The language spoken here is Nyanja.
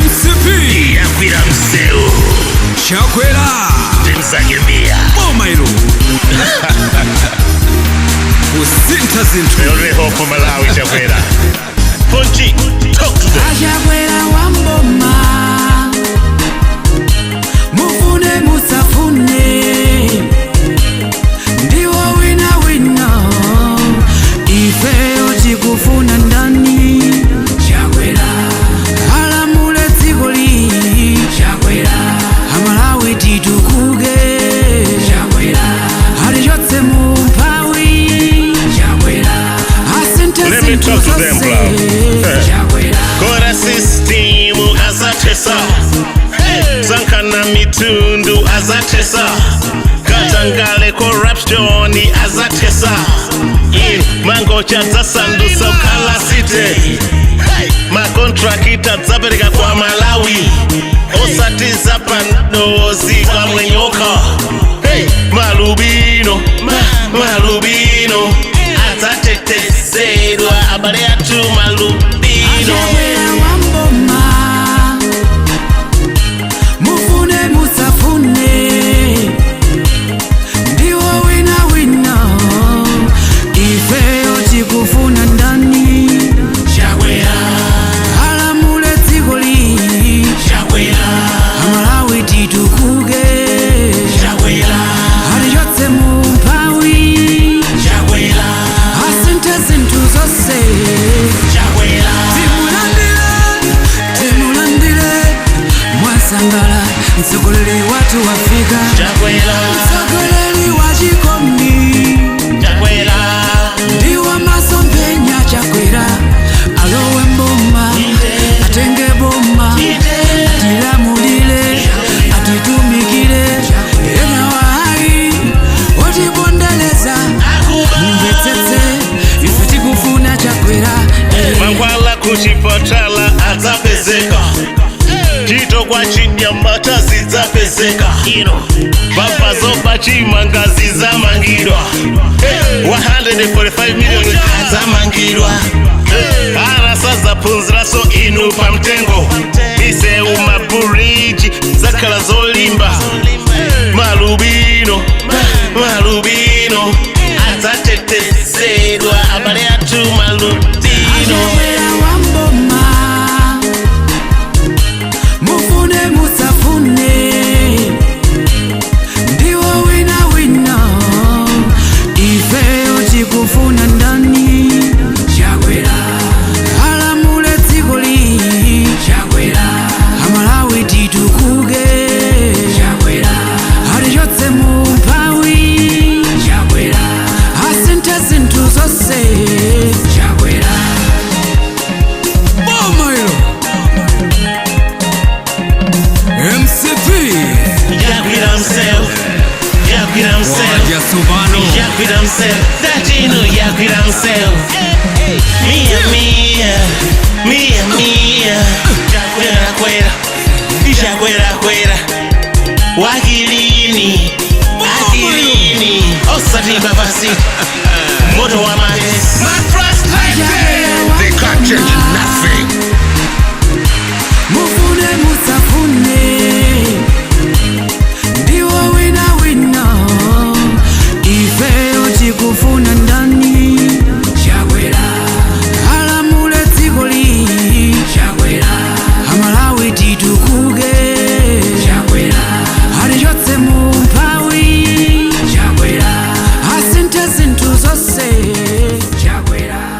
MCP yakwira mseu Chakwera Temsagemia Momairo Usinta zintu Eure hopo Malawi Chakwera Pon G, talk to them Chakwera wamboma Mufune musafune Ndiwo wina wina Ifeo chikufuna ndani Chakwera Halamule zikoli Chakwera Hamalawi titukuge Chakwera Halijotse mumpawi Chakwera Asinte Let me talk to them, bro. Chakwera Kora system azatesa Zankana mitundu azatesa Katangale corruption azatesa Mango chaza sandu sokala site Makontrakita zabereka kwa Malawi Osatiza pandozi kwa mwenyoka Malubino Malubino azatetezedwa abale yatu Malubino Chakwera wamboma Mufune musafune Ndiwo wina wina Ifeo chikufuna ndani Chakwera Halamule zikoli Chakwera Hamalawi titukuge Chakwera Halijotse mumpawi Chakwera Asinte zintu zose Chakwera Timulandile Mwasangala Nsogolele watu wafika Chakwera Nsogolele wajikomi Chakwera Ndiwa masompenya Chakwera Alowe mboma Atenge boma Atilamulile Atitumikile Ena wahai Otibondeleza Mbetsetse Ifuti kufuna Chakwera Mangwala kuchipatala azapezeka Chito kwa chinyamata zizapezeka Baba zoba chimanga zizamangirwa 145 million azamangirwa Arasaza punzira so inu pa mtengo Ise umaburiji zakala zolimba Malubino Malubino azatetezedwa abale yatu Malubino Chakwera wamboma Mufune musafune Ndiwo wina wina Ifeo chikufuna ndani Chakwera Halamule zikoli Chakwera Hamalawi titukuge Chakwera Halijotse mumpawi Chakwera Asinte zintu zose Chakwera Momairo MCP Yakwira himself Wadia Subano Yakwira himself That you know Yakwira himself Mia Chakwera kwera Chakwera kwera Wakilini Osatimba basi Moto wa my frustrated They can't change nothing Mufune musafune Ndiwo wina wina Ifeo chikufuna ndani Chakwera Halamule zikoli Chakwera Hamalawi titukuge Chakwera Halijotse mumpawi Chakwera Asinte zintu zose Chakwera